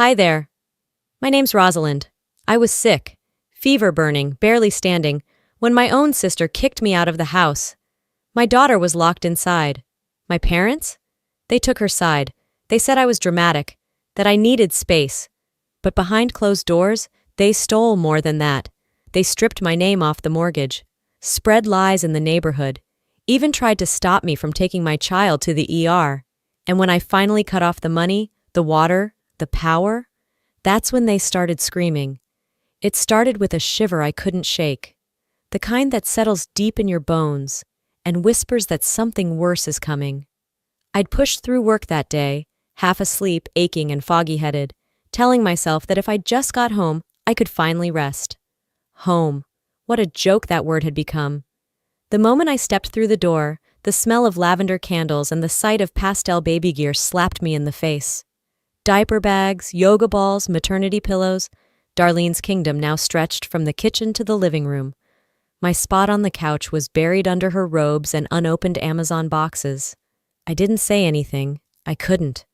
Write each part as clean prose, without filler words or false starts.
Hi there. My name's Rosalind. I was sick, fever burning, barely standing, when my own sister kicked me out of the house. My daughter was locked inside. My parents? They took her side. They said I was dramatic, that I needed space. But behind closed doors, they stole more than that. They stripped my name off the mortgage, spread lies in the neighborhood, even tried to stop me from taking my child to the ER. And when I finally cut off the money, the water, the power, that's when they started screaming. It started with a shiver I couldn't shake, the kind that settles deep in your bones and whispers that something worse is coming. I'd pushed through work that day, half asleep, aching and foggy-headed, telling myself that if I just got home, I could finally rest. Home. What a joke that word had become. The moment I stepped through the door, the smell of lavender candles and the sight of pastel baby gear slapped me in the face. Diaper bags, yoga balls, maternity pillows. Darlene's kingdom now stretched from the kitchen to the living room. My spot on the couch was buried under her robes and unopened Amazon boxes. I didn't say anything. I couldn't.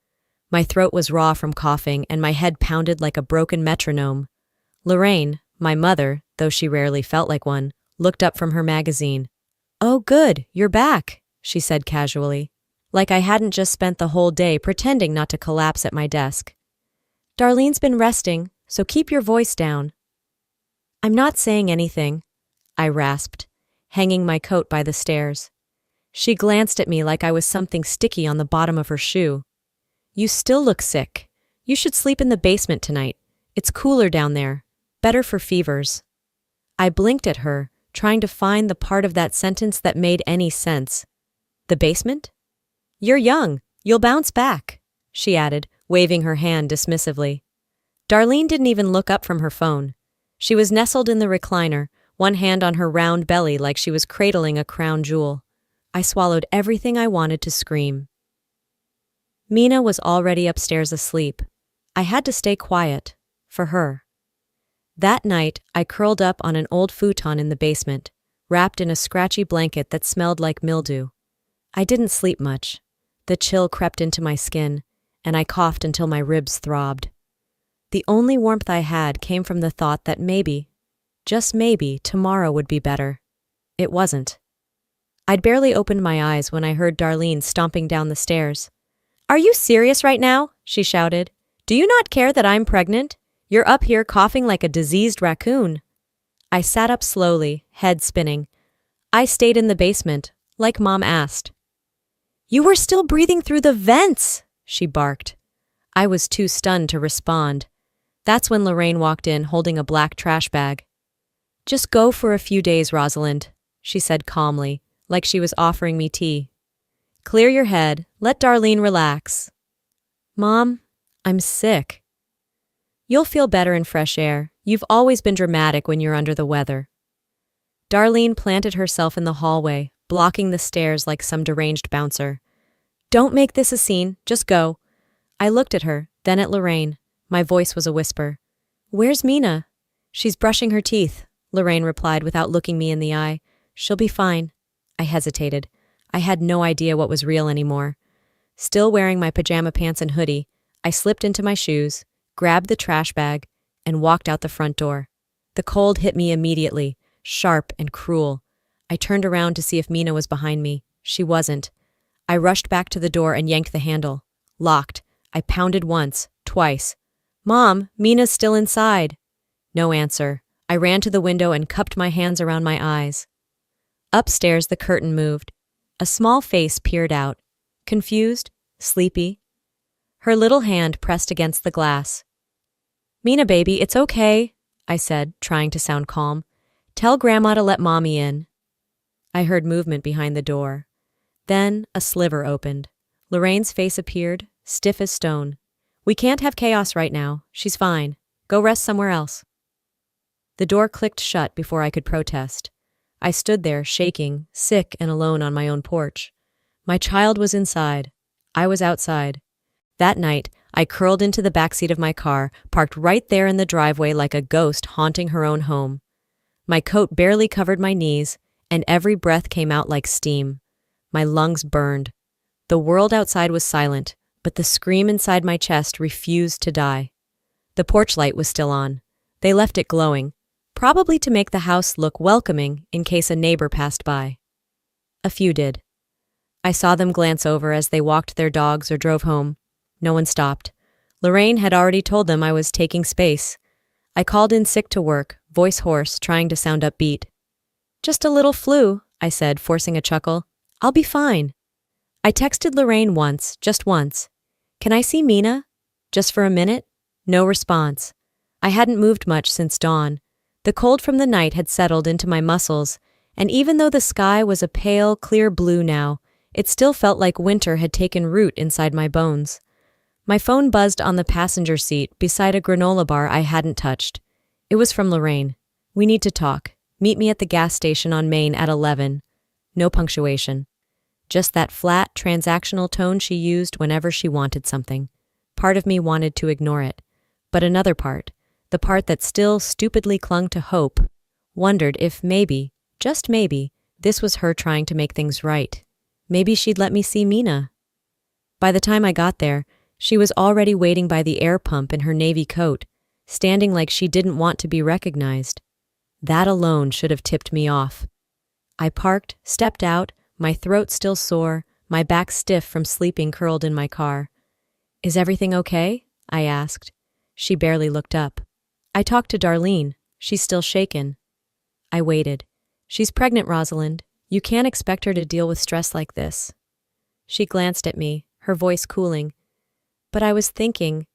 My throat was raw from coughing and my head pounded like a broken metronome. Lorraine, my mother, though she rarely felt like one, looked up from her magazine. "Oh, good, you're back," she said casually, like I hadn't just spent the whole day pretending not to collapse at my desk. "Darlene's been resting, so keep your voice down." "I'm not saying anything," I rasped, hanging my coat by the stairs. She glanced at me like I was something sticky on the bottom of her shoe. "You still look sick. You should sleep in the basement tonight. It's cooler down there. Better for fevers." I blinked at her, trying to find the part of that sentence that made any sense. "The basement? You're young. You'll bounce back," she added, waving her hand dismissively. Darlene didn't even look up from her phone. She was nestled in the recliner, one hand on her round belly like she was cradling a crown jewel. I swallowed everything I wanted to scream. Mina was already upstairs asleep. I had to stay quiet. For her. That night, I curled up on an old futon in the basement, wrapped in a scratchy blanket that smelled like mildew. I didn't sleep much. The chill crept into my skin, and I coughed until my ribs throbbed. The only warmth I had came from the thought that maybe, just maybe, tomorrow would be better. It wasn't. I'd barely opened my eyes when I heard Darlene stomping down the stairs. "Are you serious right now?" she shouted. "Do you not care that I'm pregnant? You're up here coughing like a diseased raccoon." I sat up slowly, head spinning. I stayed in the basement, like Mom asked. "You were still breathing through the vents!" she barked. I was too stunned to respond. That's when Lorraine walked in holding a black trash bag. "Just go for a few days, Rosalind," she said calmly, like she was offering me tea. "Clear your head, let Darlene relax." "Mom, I'm sick." "You'll feel better in fresh air. You've always been dramatic when you're under the weather." Darlene planted herself in the hallway, blocking the stairs like some deranged bouncer. "Don't make this a scene, just go." I looked at her, then at Lorraine. My voice was a whisper. "Where's Mina?" "She's brushing her teeth," Lorraine replied without looking me in the eye. "She'll be fine." I hesitated. I had no idea what was real anymore. Still wearing my pajama pants and hoodie, I slipped into my shoes, grabbed the trash bag, and walked out the front door. The cold hit me immediately, sharp and cruel. I turned around to see if Mina was behind me. She wasn't. I rushed back to the door and yanked the handle. Locked. I pounded once, twice. "Mom, Mina's still inside." No answer. I ran to the window and cupped my hands around my eyes. Upstairs, the curtain moved. A small face peered out. Confused, sleepy. Her little hand pressed against the glass. "Mina, baby, it's okay," I said, trying to sound calm. "Tell Grandma to let Mommy in." I heard movement behind the door. Then a sliver opened. Lorraine's face appeared, stiff as stone. "We can't have chaos right now. She's fine. Go rest somewhere else." The door clicked shut before I could protest. I stood there, shaking, sick and alone on my own porch. My child was inside. I was outside. That night, I curled into the backseat of my car, parked right there in the driveway like a ghost haunting her own home. My coat barely covered my knees, and every breath came out like steam. My lungs burned. The world outside was silent, but the scream inside my chest refused to die. The porch light was still on. They left it glowing, probably to make the house look welcoming in case a neighbor passed by. A few did. I saw them glance over as they walked their dogs or drove home. No one stopped. Lorraine had already told them I was taking space. I called in sick to work, voice hoarse, trying to sound upbeat. "Just a little flu," I said, forcing a chuckle. "I'll be fine." I texted Lorraine once, just once. "Can I see Mina? Just for a minute?" No response. I hadn't moved much since dawn. The cold from the night had settled into my muscles, and even though the sky was a pale, clear blue now, it still felt like winter had taken root inside my bones. My phone buzzed on the passenger seat beside a granola bar I hadn't touched. It was from Lorraine. "We need to talk. Meet me at the gas station on Main at 11. No punctuation. Just that flat, transactional tone she used whenever she wanted something. Part of me wanted to ignore it. But another part, the part that still stupidly clung to hope, wondered if maybe, just maybe, this was her trying to make things right. Maybe she'd let me see Mina. By the time I got there, she was already waiting by the air pump in her navy coat, standing like she didn't want to be recognized. That alone should have tipped me off. I parked, stepped out, my throat still sore, my back stiff from sleeping curled in my car. "Is everything okay?" I asked. She barely looked up. "I talked to Darlene. She's still shaken." I waited. "She's pregnant, Rosalind. You can't expect her to deal with stress like this." She glanced at me, her voice cooling. "But I was thinking,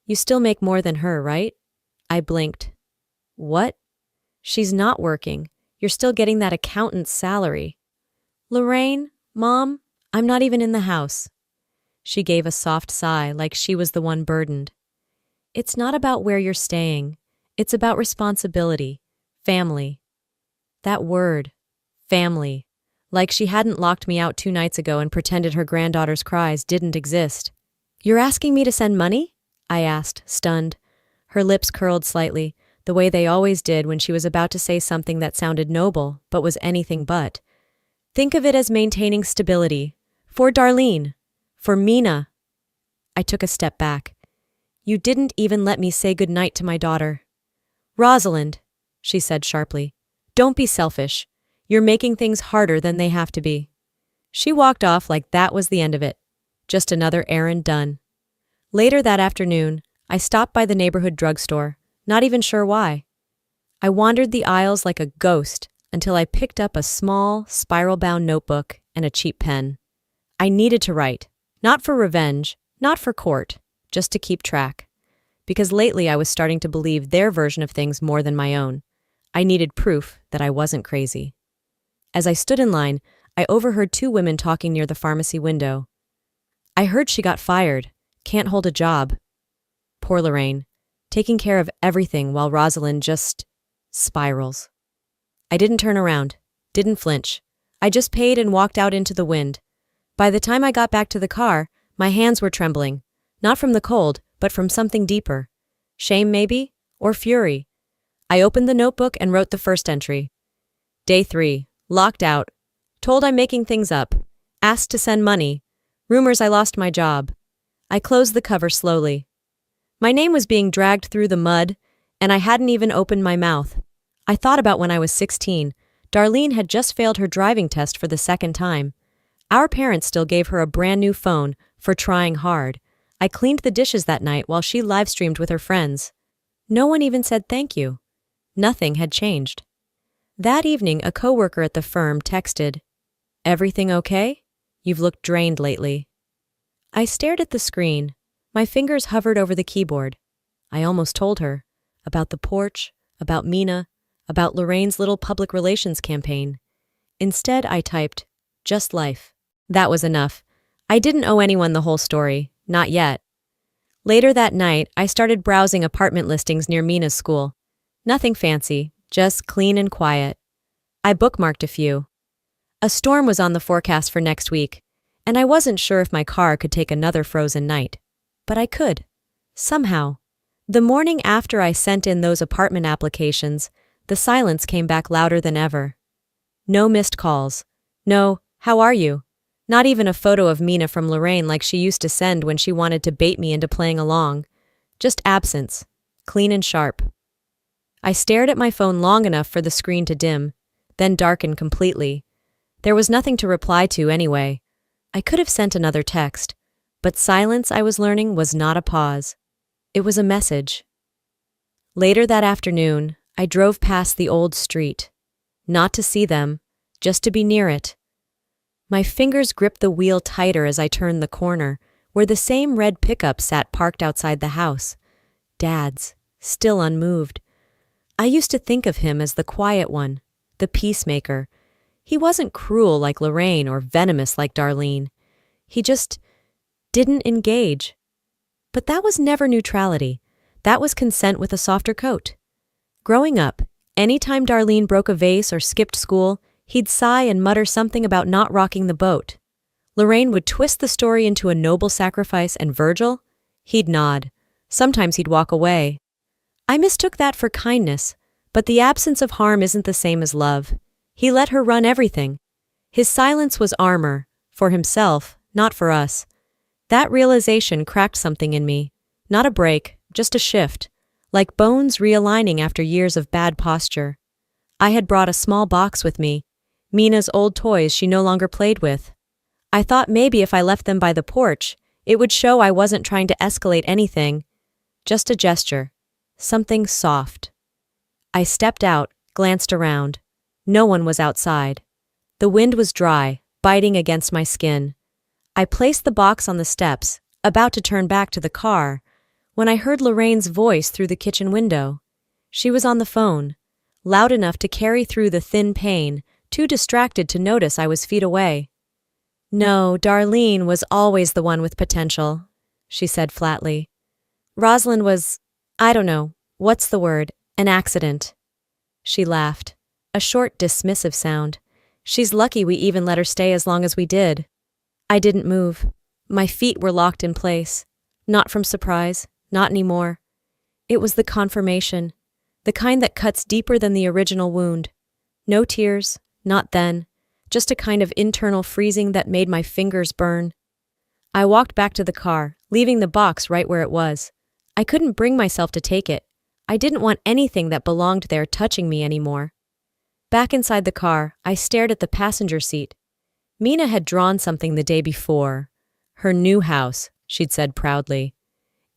you still make more than her, right?" I blinked. "What?" "She's not working. You're still getting that accountant's salary." "Lorraine, Mom, I'm not even in the house." She gave a soft sigh like she was the one burdened. "It's not about where you're staying. It's about responsibility, family." That word, family, like she hadn't locked me out 2 nights ago and pretended her granddaughter's cries didn't exist. "You're asking me to send money?" I asked, stunned. Her lips curled slightly, the way they always did when she was about to say something that sounded noble, but was anything but. "Think of it as maintaining stability. For Darlene. For Mina." I took a step back. "You didn't even let me say goodnight to my daughter." "Rosalind," she said sharply, "don't be selfish. You're making things harder than they have to be." She walked off like that was the end of it. Just another errand done. Later that afternoon, I stopped by the neighborhood drugstore, not even sure why. I wandered the aisles like a ghost until I picked up a small, spiral-bound notebook and a cheap pen. I needed to write, not for revenge, not for court, just to keep track. Because lately I was starting to believe their version of things more than my own. I needed proof that I wasn't crazy. As I stood in line, I overheard 2 women talking near the pharmacy window. "I heard she got fired. Can't hold a job." Poor Lorraine, taking care of everything while Rosalind just spirals. I didn't turn around, didn't flinch. I just paid and walked out into the wind. By the time I got back to the car, my hands were trembling, not from the cold, but from something deeper. Shame, maybe? Or fury? I opened the notebook and wrote the first entry. Day 3. Locked out. Told I'm making things up. Asked to send money. Rumors I lost my job. I closed the cover slowly. My name was being dragged through the mud, and I hadn't even opened my mouth. I thought about when I was 16. Darlene had just failed her driving test for the 2nd time. Our parents still gave her a brand new phone for trying hard. I cleaned the dishes that night while she live-streamed with her friends. No one even said thank you. Nothing had changed. That evening, a coworker at the firm texted, "Everything okay? You've looked drained lately." I stared at the screen. My fingers hovered over the keyboard. I almost told her. About the porch, about Mina, about Lorraine's little public relations campaign. Instead, I typed, "Just life." That was enough. I didn't owe anyone the whole story. Not yet. Later that night, I started browsing apartment listings near Mina's school. Nothing fancy, just clean and quiet. I bookmarked a few. A storm was on the forecast for next week, and I wasn't sure if my car could take another frozen night. But I could. Somehow. The morning after I sent in those apartment applications, the silence came back louder than ever. No missed calls. No, "How are you?" Not even a photo of Mina from Lorraine like she used to send when she wanted to bait me into playing along. Just absence. clean and sharp. I stared at my phone long enough for the screen to dim, then darken completely. There was nothing to reply to anyway. I could have sent another text, but silence, I was learning, was not a pause. It was a message. Later that afternoon, I drove past the old street. Not to see them, just to be near it. My fingers gripped the wheel tighter as I turned the corner, where the same red pickup sat parked outside the house. Dad's, still unmoved. I used to think of him as the quiet one, the peacemaker. He wasn't cruel like Lorraine or venomous like Darlene. He just didn't engage. But that was never neutrality. That was consent with a softer coat. Growing up, anytime Darlene broke a vase or skipped school, he'd sigh and mutter something about not rocking the boat. Lorraine would twist the story into a noble sacrifice, and Virgil? He'd nod. Sometimes he'd walk away. I mistook that for kindness, but the absence of harm isn't the same as love. He let her run everything. His silence was armor, for himself, not for us. That realization cracked something in me. Not a break, just a shift, like bones realigning after years of bad posture. I had brought a small box with me, Mina's old toys she no longer played with. I thought maybe if I left them by the porch, it would show I wasn't trying to escalate anything. Just a gesture. Something soft. I stepped out, glanced around. No one was outside. The wind was dry, biting against my skin. I placed the box on the steps, about to turn back to the car, when I heard Lorraine's voice through the kitchen window. She was on the phone, loud enough to carry through the thin pain, too distracted to notice I was feet away. No, Darlene was always the one with potential, she said flatly. Rosalind was, I don't know, what's the word, an accident. She laughed, a short dismissive sound. She's lucky we even let her stay as long as we did. I didn't move. My feet were locked in place. Not from surprise, not anymore. It was the confirmation, the kind that cuts deeper than the original wound. No tears, not then, just a kind of internal freezing that made my fingers burn. I walked back to the car, leaving the box right where it was. I couldn't bring myself to take it. I didn't want anything that belonged there touching me anymore. Back inside the car, I stared at the passenger seat. Mina had drawn something the day before. Her new house, she'd said proudly.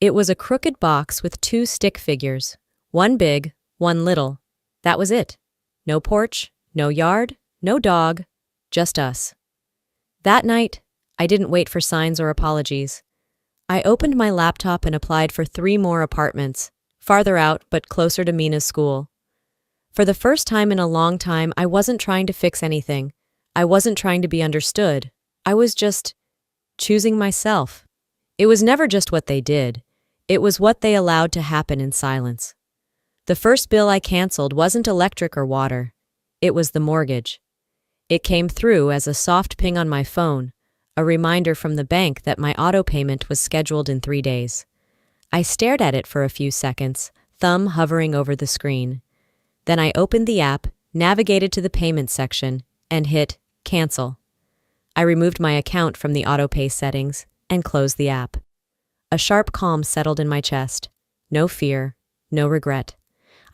It was a crooked box with 2 stick figures, one big, one little. That was it. No porch, no yard, no dog, just us. That night, I didn't wait for signs or apologies. I opened my laptop and applied for 3 more apartments, farther out but closer to Mina's school. For the first time in a long time, I wasn't trying to fix anything. I wasn't trying to be understood. I was just choosing myself. It was never just what they did. It was what they allowed to happen in silence. The first bill I canceled wasn't electric or water. It was the mortgage. It came through as a soft ping on my phone, a reminder from the bank that my auto payment was scheduled in 3 days. I stared at it for a few seconds, thumb hovering over the screen. Then I opened the app, navigated to the payments section, and hit Cancel. I removed my account from the autopay settings and closed the app. A sharp calm settled in my chest. No fear, no regret.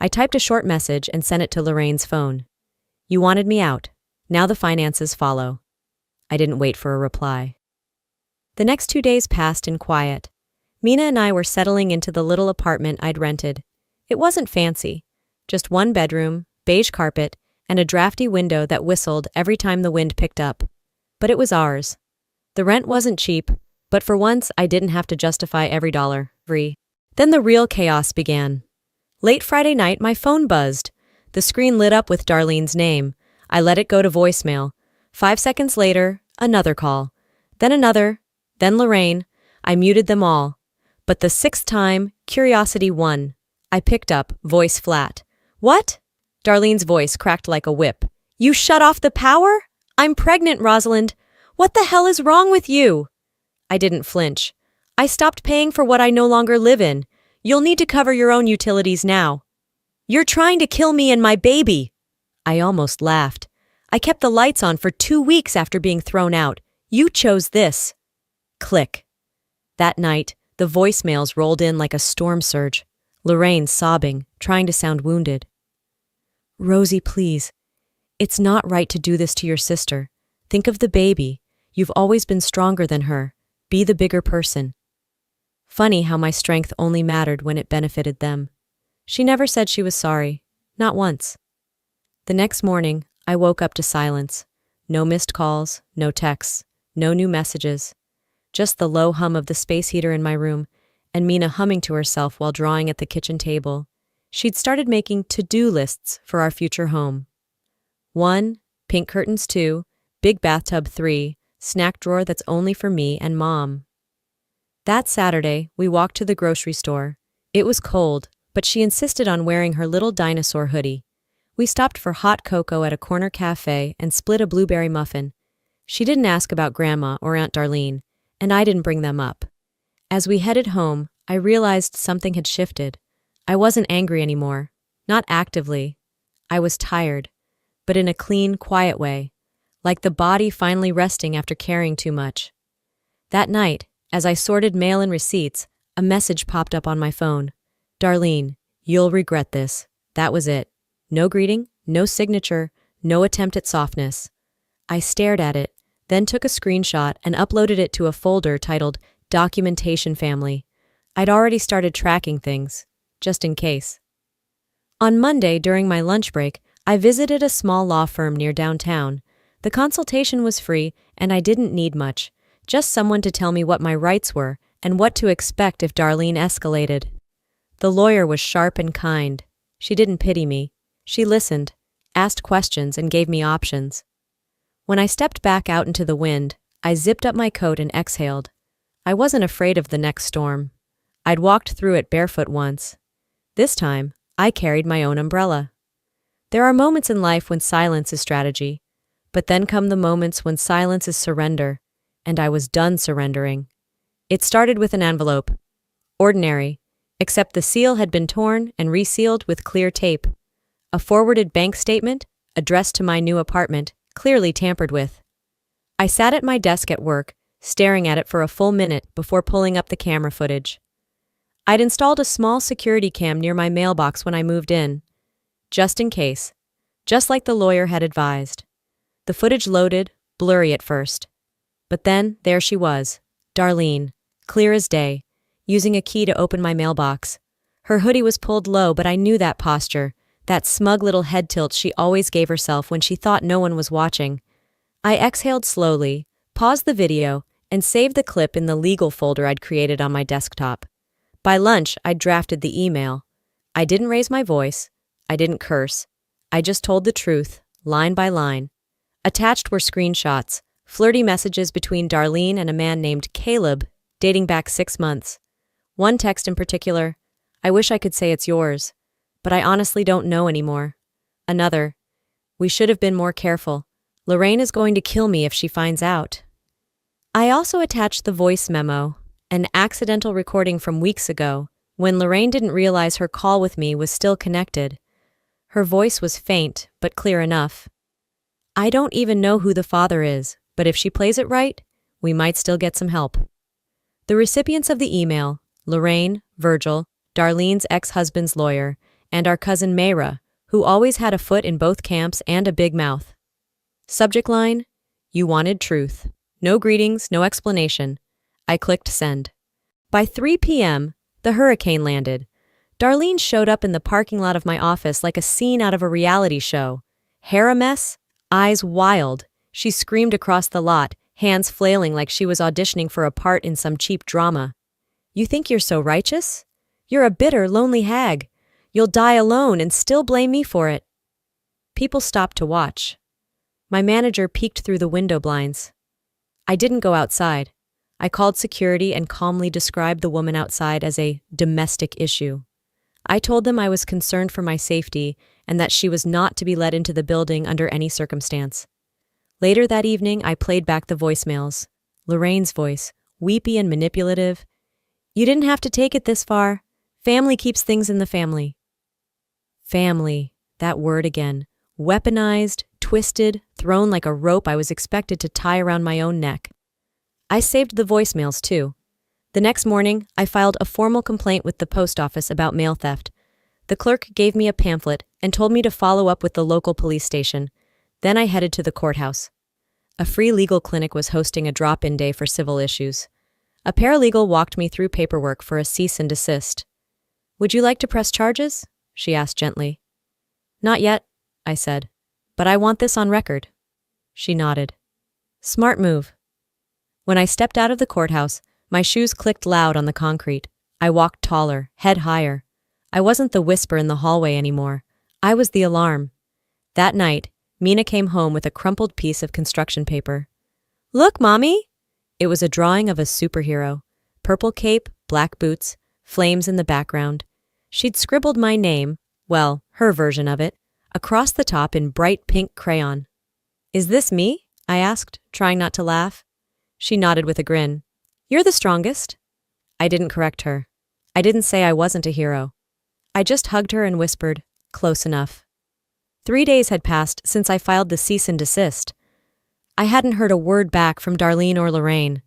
I typed a short message and sent it to Lorraine's phone. You wanted me out. Now the finances follow. I didn't wait for a reply. The next 2 days passed in quiet. Mina and I were settling into the little apartment I'd rented. It wasn't fancy. Just 1 bedroom, beige carpet, and a drafty window that whistled every time the wind picked up. But it was ours. The rent wasn't cheap, but for once I didn't have to justify every dollar. Then the real chaos began. Late Friday night, my phone buzzed. The screen lit up with Darlene's name. I let it go to voicemail. 5 seconds later, another call. Then another. Then Lorraine. I muted them all. But the 6th time, curiosity won. I picked up, voice flat. What? Darlene's voice cracked like a whip. You shut off the power? I'm pregnant, Rosalind. What the hell is wrong with you? I didn't flinch. I stopped paying for what I no longer live in. You'll need to cover your own utilities now. You're trying to kill me and my baby. I almost laughed. I kept the lights on for 2 weeks after being thrown out. You chose this. Click. That night, the voicemails rolled in like a storm surge. Lorraine sobbing, trying to sound wounded. "Rosie, please. It's not right to do this to your sister. Think of the baby. You've always been stronger than her. Be the bigger person." Funny how my strength only mattered when it benefited them. She never said she was sorry. Not once. The next morning, I woke up to silence. No missed calls, no texts, no new messages. Just the low hum of the space heater in my room, and Mina humming to herself while drawing at the kitchen table. She'd started making to-do lists for our future home. 1, pink curtains. 2, big bathtub. 3, snack drawer that's only for me and Mom. That Saturday, we walked to the grocery store. It was cold, but she insisted on wearing her little dinosaur hoodie. We stopped for hot cocoa at a corner cafe and split a blueberry muffin. She didn't ask about Grandma or Aunt Darlene, and I didn't bring them up. As we headed home, I realized something had shifted. I wasn't angry anymore. Not actively. I was tired, but in a clean, quiet way, like the body finally resting after carrying too much. That night, as I sorted mail and receipts, a message popped up on my phone. "Darlene, you'll regret this." That was it. No greeting, no signature, no attempt at softness. I stared at it, then took a screenshot and uploaded it to a folder titled Documentation Family. I'd already started tracking things, just in case. On Monday, during my lunch break, I visited a small law firm near downtown. The consultation was free, and I didn't need much, just someone to tell me what my rights were and what to expect if Darlene escalated. The lawyer was sharp and kind. She didn't pity me. She listened, asked questions, and gave me options. When I stepped back out into the wind, I zipped up my coat and exhaled. I wasn't afraid of the next storm. I'd walked through it barefoot once. This time, I carried my own umbrella. There are moments in life when silence is strategy, but then come the moments when silence is surrender, and I was done surrendering. It started with an envelope. Ordinary, except the seal had been torn and resealed with clear tape. A forwarded bank statement, addressed to my new apartment, clearly tampered with. I sat at my desk at work, staring at it for a full minute before pulling up the camera footage. I'd installed a small security cam near my mailbox when I moved in, just in case, just like the lawyer had advised. The footage loaded, blurry at first. But then, there she was, Darlene, clear as day, using a key to open my mailbox. Her hoodie was pulled low, but I knew that posture, that smug little head tilt she always gave herself when she thought no one was watching. I exhaled slowly, paused the video, and saved the clip in the legal folder I'd created on my desktop. By lunch, I'd drafted the email. I didn't raise my voice. I didn't curse. I just told the truth, line by line. Attached were screenshots, flirty messages between Darlene and a man named Caleb, dating back 6 months. One text in particular, "I wish I could say it's yours, but I honestly don't know anymore." Another, "We should have been more careful. Lorraine is going to kill me if she finds out." I also attached the voice memo, an accidental recording from weeks ago, when Lorraine didn't realize her call with me was still connected. Her voice was faint, but clear enough. I don't even know who the father is, but if she plays it right, we might still get some help. The recipients of the email, Lorraine, Virgil, Darlene's ex-husband's lawyer, and our cousin Mayra, who always had a foot in both camps and a big mouth. Subject line, "You wanted truth." No greetings, no explanation. I clicked send. By 3 p.m., the hurricane landed. Darlene showed up in the parking lot of my office like a scene out of a reality show. Hair a mess, eyes wild. She screamed across the lot, hands flailing like she was auditioning for a part in some cheap drama. "You think you're so righteous? You're a bitter, lonely hag. You'll die alone and still blame me for it." People stopped to watch. My manager peeked through the window blinds. I didn't go outside. I called security and calmly described the woman outside as a domestic issue. I told them I was concerned for my safety and that she was not to be let into the building under any circumstance. Later that evening, I played back the voicemails. Lorraine's voice, weepy and manipulative. "You didn't have to take it this far. Family keeps things in the family." Family, that word again. Weaponized, twisted, thrown like a rope I was expected to tie around my own neck. I saved the voicemails too. The next morning, I filed a formal complaint with the post office about mail theft. The clerk gave me a pamphlet and told me to follow up with the local police station. Then I headed to the courthouse. A free legal clinic was hosting a drop-in day for civil issues. A paralegal walked me through paperwork for a cease and desist. "Would you like to press charges?" she asked gently. "Not yet," I said, "but I want this on record." She nodded. "Smart move." When I stepped out of the courthouse, my shoes clicked loud on the concrete. I walked taller, head higher. I wasn't the whisper in the hallway anymore. I was the alarm. That night, Mina came home with a crumpled piece of construction paper. "Look, Mommy!" It was a drawing of a superhero. Purple cape, black boots, flames in the background. She'd scribbled my name, well, her version of it, across the top in bright pink crayon. "Is this me?" I asked, trying not to laugh. She nodded with a grin. "You're the strongest." I didn't correct her. I didn't say I wasn't a hero. I just hugged her and whispered, "Close enough." 3 days had passed since I filed the cease and desist. I hadn't heard a word back from Darlene or Lorraine.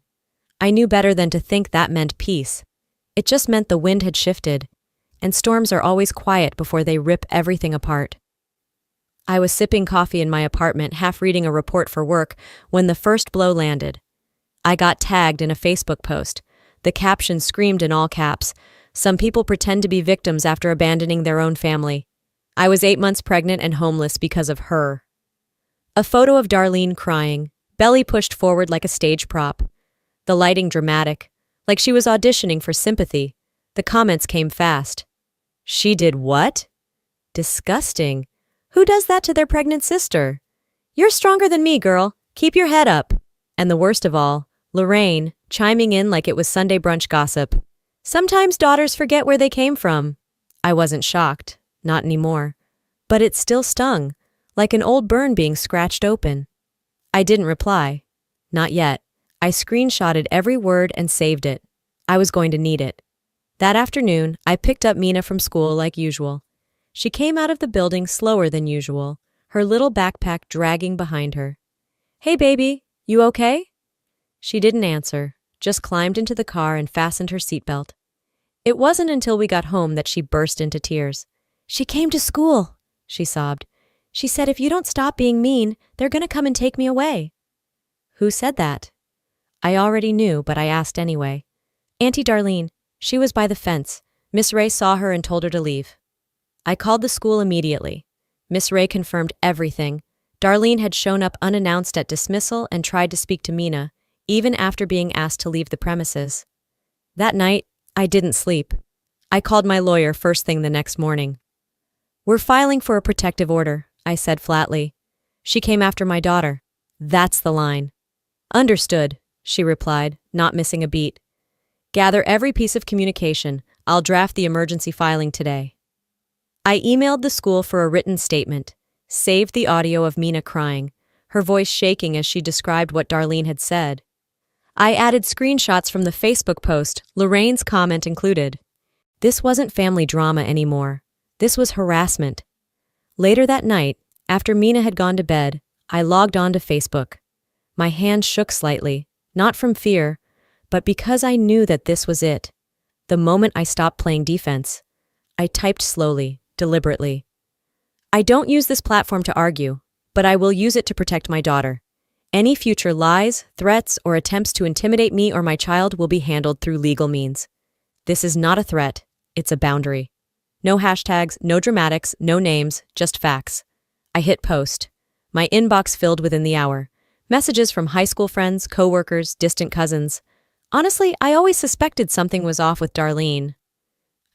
I knew better than to think that meant peace. It just meant the wind had shifted, and storms are always quiet before they rip everything apart. I was sipping coffee in my apartment, half reading a report for work, when the first blow landed. I got tagged in a Facebook post. The caption screamed in all caps, "Some people pretend to be victims after abandoning their own family." I was 8 months pregnant and homeless because of her. A photo of Darlene crying, belly pushed forward like a stage prop. The lighting dramatic, like she was auditioning for sympathy. The comments came fast. "She did what? Disgusting. Who does that to their pregnant sister? You're stronger than me, girl. Keep your head up." And the worst of all, Lorraine, chiming in like it was Sunday brunch gossip. "Sometimes daughters forget where they came from." I wasn't shocked. Not anymore. But it still stung, like an old burn being scratched open. I didn't reply. Not yet. I screenshotted every word and saved it. I was going to need it. That afternoon, I picked up Mina from school like usual. She came out of the building slower than usual, her little backpack dragging behind her. "Hey, baby, you okay?" She didn't answer, just climbed into the car and fastened her seatbelt. It wasn't until we got home that she burst into tears. "She came to school," she sobbed. "She said if you don't stop being mean, they're gonna come and take me away." Who said that? I already knew, but I asked anyway. "Auntie Darlene. She was by the fence. Miss Ray saw her and told her to leave." I called the school immediately. Miss Ray confirmed everything. Darlene had shown up unannounced at dismissal and tried to speak to Mina, even after being asked to leave the premises. That night, I didn't sleep. I called my lawyer first thing the next morning. "We're filing for a protective order," I said flatly. "She came after my daughter. That's the line." "Understood," she replied, not missing a beat. "Gather every piece of communication. I'll draft the emergency filing today." I emailed the school for a written statement, saved the audio of Mina crying, her voice shaking as she described what Darlene had said. I added screenshots from the Facebook post, Lorraine's comment included. This wasn't family drama anymore. This was harassment. Later that night, after Mina had gone to bed, I logged on to Facebook. My hand shook slightly, not from fear, but because I knew that this was it. The moment I stopped playing defense, I typed slowly, deliberately. "I don't use this platform to argue, but I will use it to protect my daughter. Any future lies, threats, or attempts to intimidate me or my child will be handled through legal means. This is not a threat, it's a boundary. No hashtags, no dramatics, no names, just facts." I hit post. My inbox filled within the hour. Messages from high school friends, coworkers, distant cousins. Honestly, I always suspected something was off with Darlene.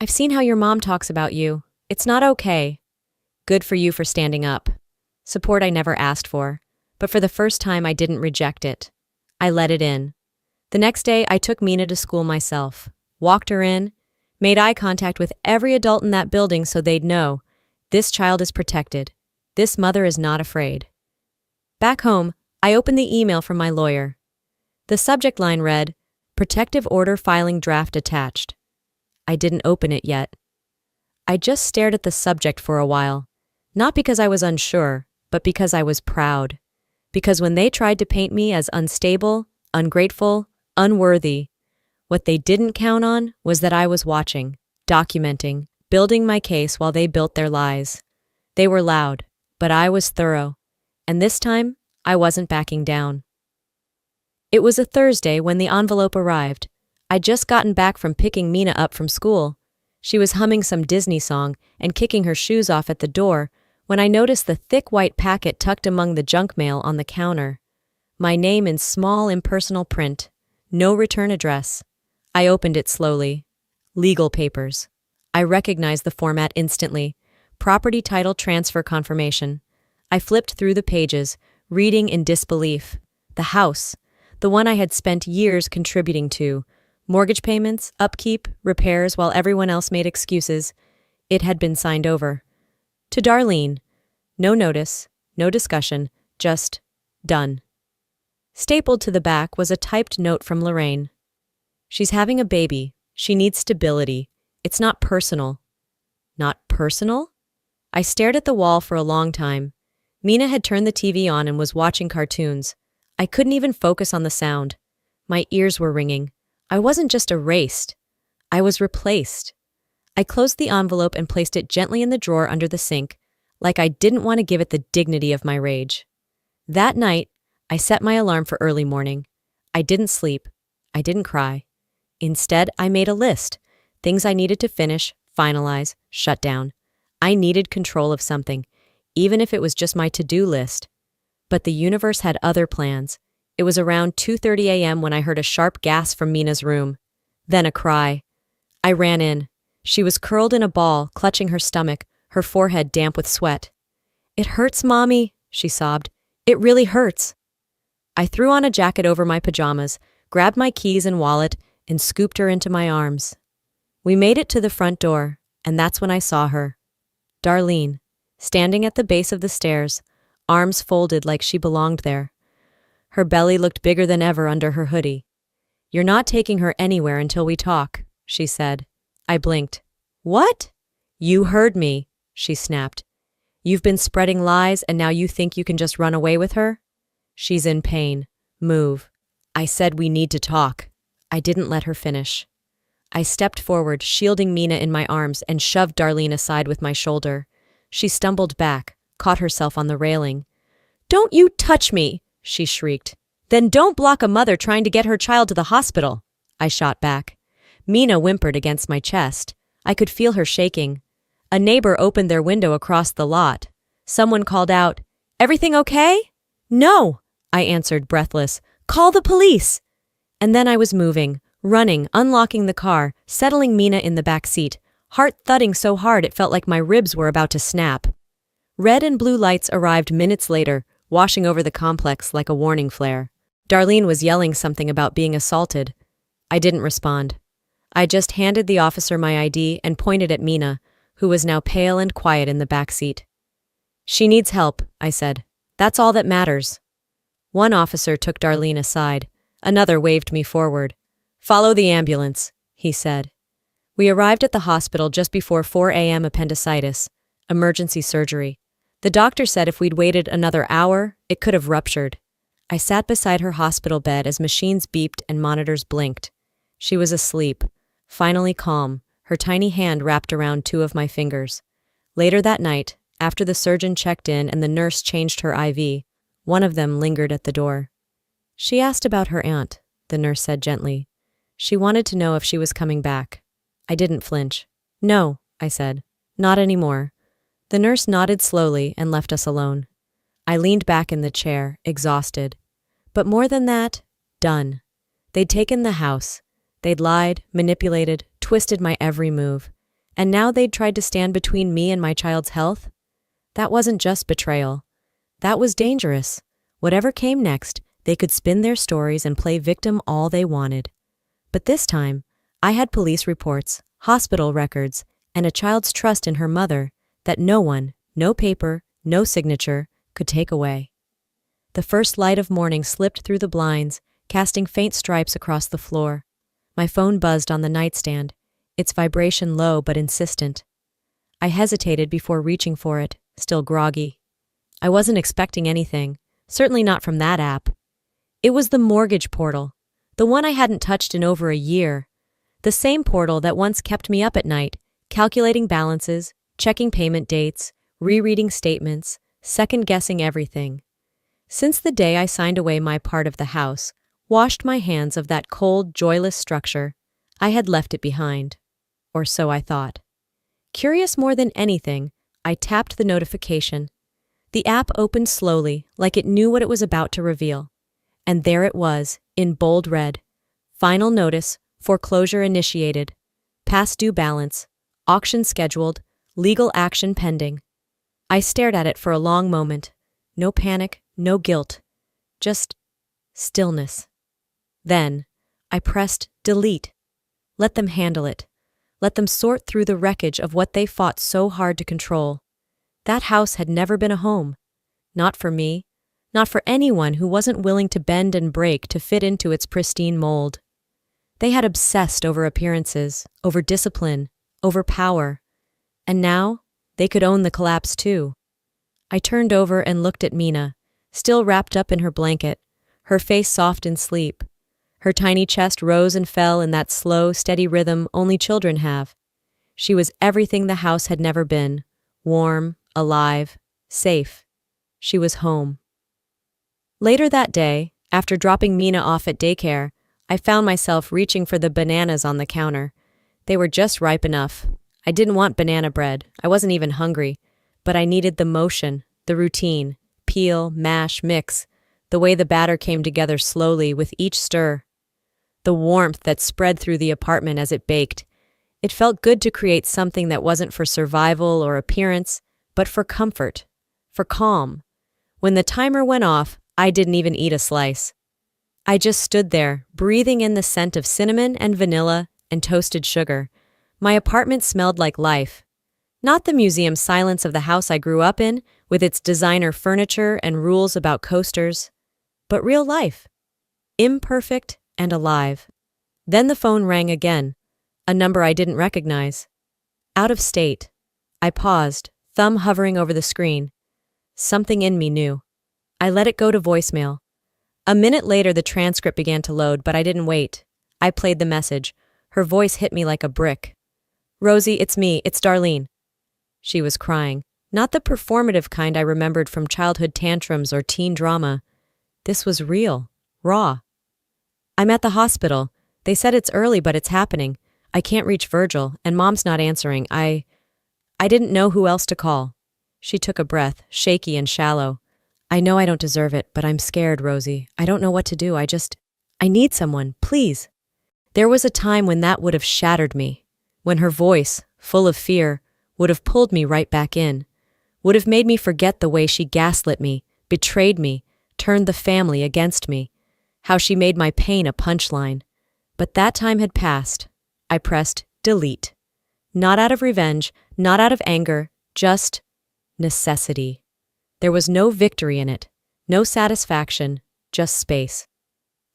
"I've seen how your mom talks about you. It's not okay. Good for you for standing up." Support I never asked for, but for the first time I didn't reject it. I let it in. The next day I took Mina to school myself, walked her in, made eye contact with every adult in that building so they'd know, this child is protected. This mother is not afraid. Back home, I opened the email from my lawyer. The subject line read, "Protective order filing draft attached." I didn't open it yet. I just stared at the subject for a while, not because I was unsure, but because I was proud. Because when they tried to paint me as unstable, ungrateful, unworthy, What they didn't count on was that I was watching, documenting, building my case while they built their lies. They were loud, but I was thorough. And this time, I wasn't backing down. It was a Thursday when the envelope arrived. I'd just gotten back from picking Mina up from school. She was humming some Disney song and kicking her shoes off at the door when I noticed the thick white packet tucked among the junk mail on the counter. My name in small impersonal print. No return address. I opened it slowly. Legal papers. I recognized the format instantly. Property title transfer confirmation. I flipped through the pages, reading in disbelief. The house. The one I had spent years contributing to. Mortgage payments, upkeep, repairs while everyone else made excuses. It had been signed over. To Darlene. No notice, no discussion, just done. Stapled to the back was a typed note from Lorraine. She's having a baby. She needs stability. It's not personal. Not personal? I stared at the wall for a long time. Mina had turned the TV on and was watching cartoons. I couldn't even focus on the sound. My ears were ringing. I wasn't just erased. I was replaced. I closed the envelope and placed it gently in the drawer under the sink, like I didn't want to give it the dignity of my rage. That night, I set my alarm for early morning. I didn't sleep. I didn't cry. Instead, I made a list. Things I needed to finish, finalize, shut down. I needed control of something, even if it was just my to-do list. But the universe had other plans. It was around 2:30 a.m. when I heard a sharp gasp from Mina's room. Then a cry. I ran in. She was curled in a ball, clutching her stomach, her forehead damp with sweat. "It hurts, Mommy," she sobbed. "It really hurts." I threw on a jacket over my pajamas, grabbed my keys and wallet, and scooped her into my arms. We made it to the front door, and that's when I saw her. Darlene, standing at the base of the stairs, arms folded like she belonged there. Her belly looked bigger than ever under her hoodie. "You're not taking her anywhere until we talk," she said. I blinked. "What?" "You heard me," she snapped. "You've been spreading lies and now you think you can just run away with her? She's in pain. Move." I said we need to talk. I didn't let her finish. I stepped forward, shielding Mina in my arms, and shoved Darlene aside with my shoulder. She stumbled back, caught herself on the railing. "Don't you touch me!" she shrieked. "Then don't block a mother trying to get her child to the hospital," I shot back. Mina whimpered against my chest. I could feel her shaking. A neighbor opened their window across the lot. Someone called out, "Everything okay?" "No," I answered, breathless. "Call the police." And then I was moving, running, unlocking the car, settling Mina in the back seat, heart thudding so hard it felt like my ribs were about to snap. Red and blue lights arrived minutes later, washing over the complex like a warning flare. Darlene was yelling something about being assaulted. I didn't respond. I just handed the officer my ID and pointed at Mina, who was now pale and quiet in the back seat. "She needs help," I said. "That's all that matters." One officer took Darlene aside. Another waved me forward. "Follow the ambulance," he said. We arrived at the hospital just before 4 a.m. appendicitis, emergency surgery. The doctor said if we'd waited another hour, it could have ruptured. I sat beside her hospital bed as machines beeped and monitors blinked. She was asleep, finally calm, her tiny hand wrapped around two of my fingers. Later that night, after the surgeon checked in and the nurse changed her IV, one of them lingered at the door. "She asked about her aunt," the nurse said gently. "She wanted to know if she was coming back." I didn't flinch. "No," I said. "Not anymore." The nurse nodded slowly and left us alone. I leaned back in the chair, exhausted. But more than that, done. They'd taken the house. They'd lied, manipulated, twisted my every move. And now they'd tried to stand between me and my child's health? That wasn't just betrayal. That was dangerous. Whatever came next, they could spin their stories and play victim all they wanted. But this time, I had police reports, hospital records, and a child's trust in her mother that no one, no paper, no signature, could take away. The first light of morning slipped through the blinds, casting faint stripes across the floor. My phone buzzed on the nightstand, its vibration low but insistent. I hesitated before reaching for it, still groggy. I wasn't expecting anything, certainly not from that app. It was the mortgage portal. The one I hadn't touched in over a year. The same portal that once kept me up at night, calculating balances, checking payment dates, rereading statements, second-guessing everything. Since the day I signed away my part of the house, washed my hands of that cold, joyless structure, I had left it behind. Or so I thought. Curious more than anything, I tapped the notification. The app opened slowly, like it knew what it was about to reveal. And there it was, in bold red. Final notice, foreclosure initiated. Past due balance, auction scheduled, legal action pending. I stared at it for a long moment. No panic, no guilt. Just stillness. Then, I pressed delete. Let them handle it. Let them sort through the wreckage of what they fought so hard to control. That house had never been a home. Not for me. Not for anyone who wasn't willing to bend and break to fit into its pristine mold. They had obsessed over appearances, over discipline, over power. And now, they could own the collapse too. I turned over and looked at Mina, still wrapped up in her blanket, her face soft in sleep. Her tiny chest rose and fell in that slow, steady rhythm only children have. She was everything the house had never been. Warm, alive, safe. She was home. Later that day, after dropping Mina off at daycare, I found myself reaching for the bananas on the counter. They were just ripe enough. I didn't want banana bread. I wasn't even hungry. But I needed the motion, the routine, peel, mash, mix, the way the batter came together slowly with each stir. The warmth that spread through the apartment as it baked. It felt good to create something that wasn't for survival or appearance, but for comfort, for calm. When the timer went off, I didn't even eat a slice. I just stood there, breathing in the scent of cinnamon and vanilla and toasted sugar. My apartment smelled like life. Not the museum silence of the house I grew up in, with its designer furniture and rules about coasters, but real life. Imperfect and alive. Then the phone rang again, a number I didn't recognize. Out of state. I paused, thumb hovering over the screen. Something in me knew. I let it go to voicemail. A minute later the transcript began to load, but I didn't wait. I played the message. Her voice hit me like a brick. "Rosie, it's me, it's Darlene." She was crying. Not the performative kind I remembered from childhood tantrums or teen drama. This was real, raw. "I'm at the hospital. They said it's early, but it's happening. I can't reach Virgil, and Mom's not answering. I didn't know who else to call." She took a breath, shaky and shallow. "I know I don't deserve it, but I'm scared, Rosie. I don't know what to do. I need someone, please." There was a time when that would have shattered me, when her voice, full of fear, would have pulled me right back in, would have made me forget the way she gaslit me, betrayed me, turned the family against me, how she made my pain a punchline. But that time had passed. I pressed delete. Not out of revenge, not out of anger, just necessity. There was no victory in it, no satisfaction, just space.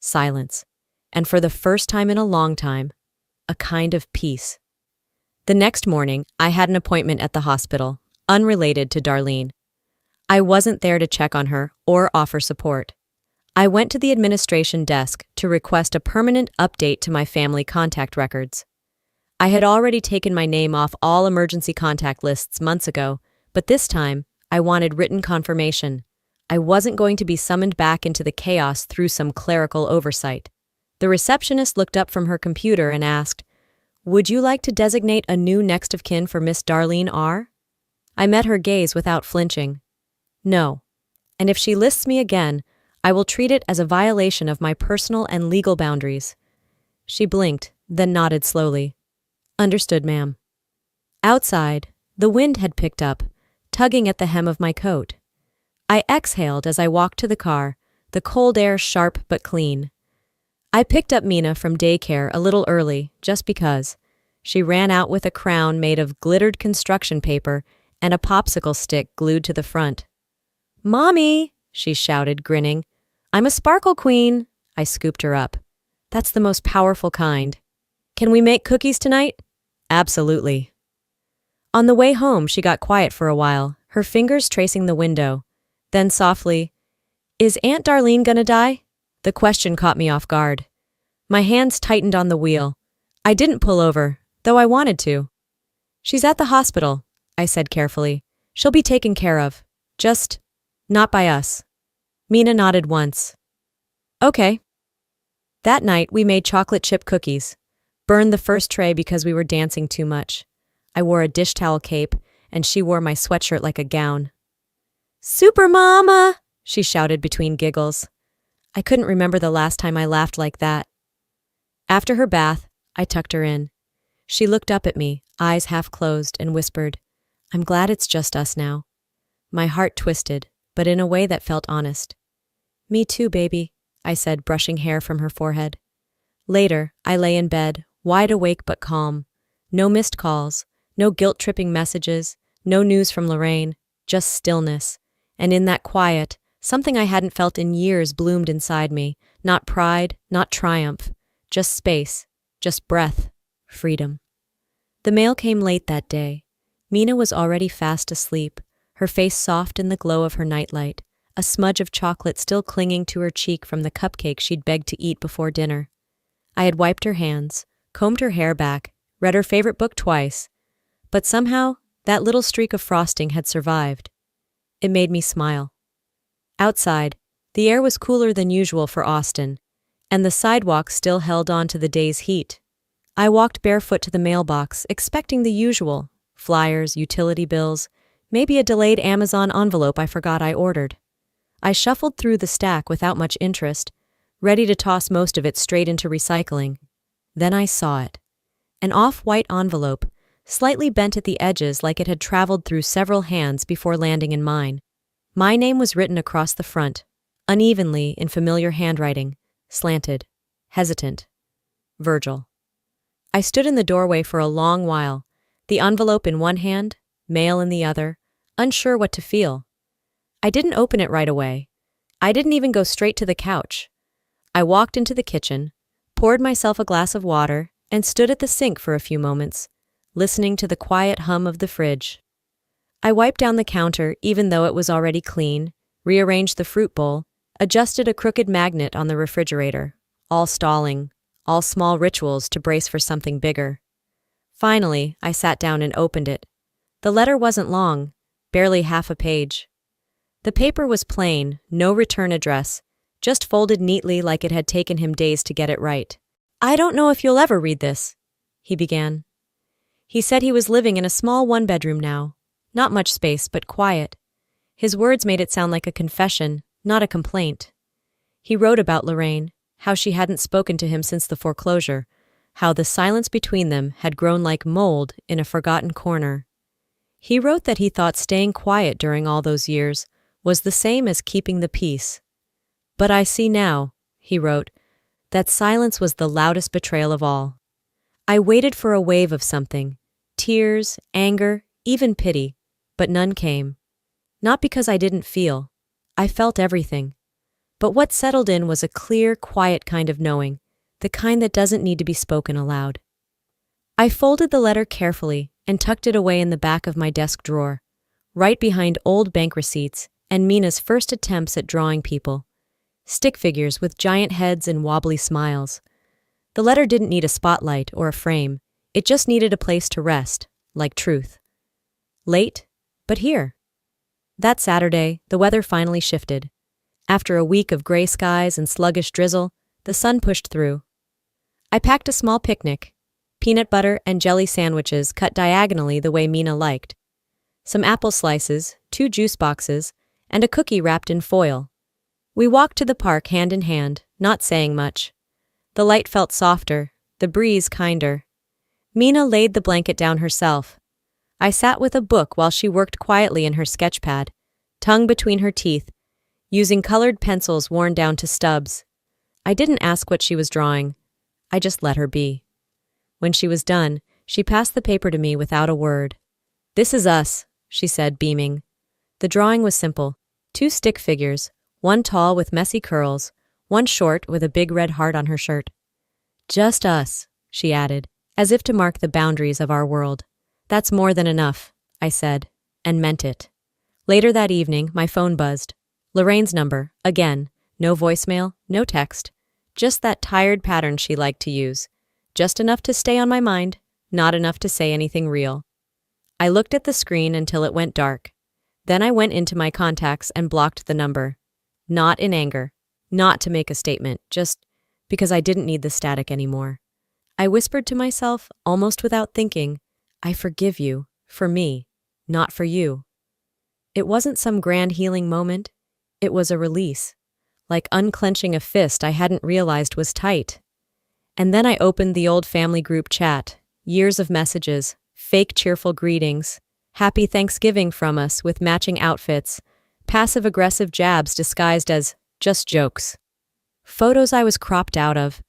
Silence. And for the first time in a long time, a kind of peace. The next morning, I had an appointment at the hospital, unrelated to Darlene. I wasn't there to check on her or offer support. I went to the administration desk to request a permanent update to my family contact records. I had already taken my name off all emergency contact lists months ago, but this time, I wanted written confirmation. I wasn't going to be summoned back into the chaos through some clerical oversight. The receptionist looked up from her computer and asked, "Would you like to designate a new next of kin for Miss Darlene R.?" I met her gaze without flinching. "No. And if she lists me again, I will treat it as a violation of my personal and legal boundaries." She blinked, then nodded slowly. "Understood, ma'am." Outside, the wind had picked up, tugging at the hem of my coat. I exhaled as I walked to the car, the cold air sharp but clean. I picked up Mina from daycare a little early, just because. She ran out with a crown made of glittered construction paper and a popsicle stick glued to the front. "Mommy!" she shouted, grinning. "I'm a sparkle queen." I scooped her up. "That's the most powerful kind. Can we make cookies tonight?" "Absolutely." On the way home, she got quiet for a while, her fingers tracing the window. Then softly, "Is Aunt Darlene gonna die?" The question caught me off guard. My hands tightened on the wheel. I didn't pull over, though I wanted to. "She's at the hospital," I said carefully. "She'll be taken care of. Just not by us." Mina nodded once. "Okay." That night, we made chocolate chip cookies. Burned the first tray because we were dancing too much. I wore a dish towel cape, and she wore my sweatshirt like a gown. "Super Mama!" she shouted between giggles. I couldn't remember the last time I laughed like that. After her bath, I tucked her in. She looked up at me, eyes half closed, and whispered, "I'm glad it's just us now." My heart twisted, but in a way that felt honest. "Me too, baby," I said, brushing hair from her forehead. Later, I lay in bed, wide awake but calm. No missed calls, no guilt-tripping messages, no news from Lorraine, just stillness. And in that quiet, something I hadn't felt in years bloomed inside me. Not pride, not triumph, just space, just breath, freedom. The mail came late that day. Mina was already fast asleep, her face soft in the glow of her nightlight, a smudge of chocolate still clinging to her cheek from the cupcake she'd begged to eat before dinner. I had wiped her hands, combed her hair back, read her favorite book twice, but somehow that little streak of frosting had survived. It made me smile. Outside, the air was cooler than usual for Austin, and the sidewalk still held on to the day's heat. I walked barefoot to the mailbox, expecting the usual: flyers, utility bills, maybe a delayed Amazon envelope I forgot I ordered. I shuffled through the stack without much interest, ready to toss most of it straight into recycling. Then I saw it. An off-white envelope, slightly bent at the edges like it had traveled through several hands before landing in mine. My name was written across the front, unevenly in familiar handwriting, slanted, hesitant. Virgil. I stood in the doorway for a long while, the envelope in one hand, mail in the other, unsure what to feel. I didn't open it right away. I didn't even go straight to the couch. I walked into the kitchen, poured myself a glass of water, and stood at the sink for a few moments, listening to the quiet hum of the fridge. I wiped down the counter even though it was already clean, rearranged the fruit bowl, adjusted a crooked magnet on the refrigerator, all stalling, all small rituals to brace for something bigger. Finally, I sat down and opened it. The letter wasn't long, barely half a page. The paper was plain, no return address, just folded neatly like it had taken him days to get it right. "I don't know if you'll ever read this," he began. He said he was living in a small one-bedroom now. Not much space, but quiet. His words made it sound like a confession, not a complaint. He wrote about Lorraine, how she hadn't spoken to him since the foreclosure, how the silence between them had grown like mold in a forgotten corner. He wrote that he thought staying quiet during all those years was the same as keeping the peace. "But I see now," he wrote, "that silence was the loudest betrayal of all." I waited for a wave of something, tears, anger, even pity, but none came. Not because I didn't feel. I felt everything. But what settled in was a clear, quiet kind of knowing, the kind that doesn't need to be spoken aloud. I folded the letter carefully and tucked it away in the back of my desk drawer, right behind old bank receipts and Mina's first attempts at drawing people. Stick figures with giant heads and wobbly smiles. The letter didn't need a spotlight or a frame. It just needed a place to rest, like truth. Late, but here. That Saturday, the weather finally shifted. After a week of gray skies and sluggish drizzle, the sun pushed through. I packed a small picnic, peanut butter and jelly sandwiches cut diagonally the way Mina liked, some apple slices, 2 juice boxes, and a cookie wrapped in foil. We walked to the park hand in hand, not saying much. The light felt softer, the breeze kinder. Mina laid the blanket down herself. I sat with a book while she worked quietly in her sketchpad, tongue between her teeth, using colored pencils worn down to stubs. I didn't ask what she was drawing. I just let her be. When she was done, she passed the paper to me without a word. "This is us," she said, beaming. The drawing was simple. 2 stick figures, one tall with messy curls, one short with a big red heart on her shirt. "Just us," she added, as if to mark the boundaries of our world. "That's more than enough," I said, and meant it. Later that evening, my phone buzzed. Lorraine's number, again. No voicemail, no text. Just that tired pattern she liked to use. Just enough to stay on my mind, not enough to say anything real. I looked at the screen until it went dark. Then I went into my contacts and blocked the number. Not in anger. Not to make a statement, just because I didn't need the static anymore. I whispered to myself, almost without thinking, I forgive you, for me, not for you. It wasn't some grand healing moment. It was a release, like unclenching a fist I hadn't realized was tight. And then I opened the old family group chat, years of messages, fake cheerful greetings, happy Thanksgiving from us with matching outfits, passive-aggressive jabs disguised as just jokes. Photos I was cropped out of,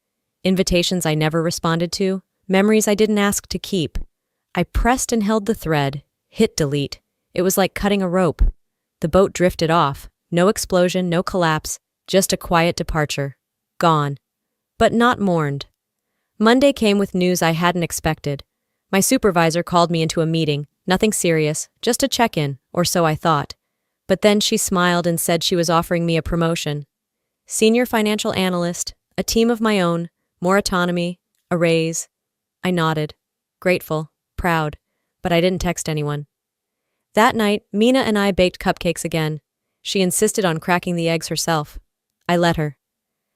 invitations I never responded to, memories I didn't ask to keep. I pressed and held the thread, hit delete. It was like cutting a rope. The boat drifted off. No explosion, no collapse, just a quiet departure. Gone. But not mourned. Monday came with news I hadn't expected. My supervisor called me into a meeting, nothing serious, just a check-in, or so I thought. But then she smiled and said she was offering me a promotion. Senior financial analyst, a team of my own, more autonomy, a raise. I nodded, grateful, proud, but I didn't text anyone. That night, Mina and I baked cupcakes again. She insisted on cracking the eggs herself. I let her.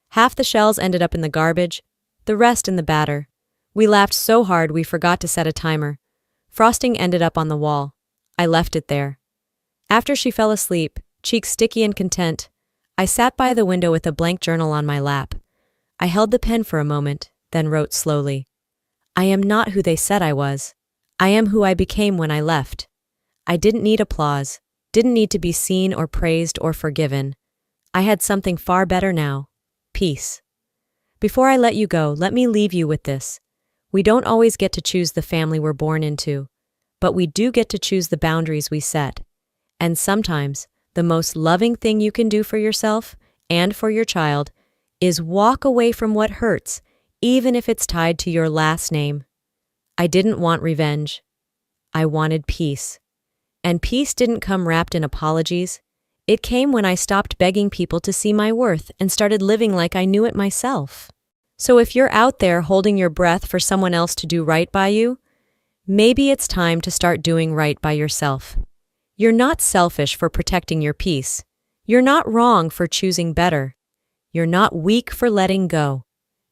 Half the shells ended up in the garbage, the rest in the batter. We laughed so hard we forgot to set a timer. Frosting ended up on the wall. I left it there. After she fell asleep, cheeks sticky and content, I sat by the window with a blank journal on my lap. I held the pen for a moment, then wrote slowly. I am not who they said I was. I am who I became when I left. I didn't need applause, didn't need to be seen or praised or forgiven. I had something far better now. Peace. Before I let you go, let me leave you with this. We don't always get to choose the family we're born into, but we do get to choose the boundaries we set. And sometimes, the most loving thing you can do for yourself and for your child is walk away from what hurts, even if it's tied to your last name. I didn't want revenge. I wanted peace. And peace didn't come wrapped in apologies. It came when I stopped begging people to see my worth and started living like I knew it myself. So if you're out there holding your breath for someone else to do right by you, maybe it's time to start doing right by yourself. You're not selfish for protecting your peace. You're not wrong for choosing better. You're not weak for letting go.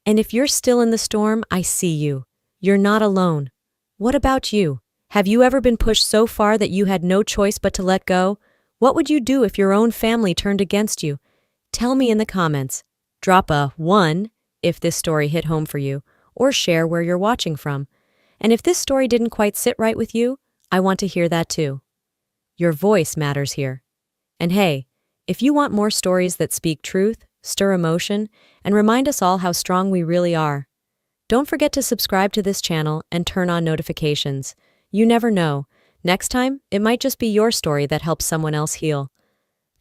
And if you're still in the storm, I see you. You're not alone. What about you? Have you ever been pushed so far that you had no choice but to let go? What would you do if your own family turned against you? Tell me in the comments. Drop a 1 if this story hit home for you, or share where you're watching from. And if this story didn't quite sit right with you, I want to hear that too. Your voice matters here. And hey, if you want more stories that speak truth, stir emotion, and remind us all how strong we really are, don't forget to subscribe to this channel and turn on notifications. You never know. Next time, it might just be your story that helps someone else heal.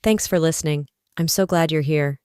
Thanks for listening. I'm so glad you're here.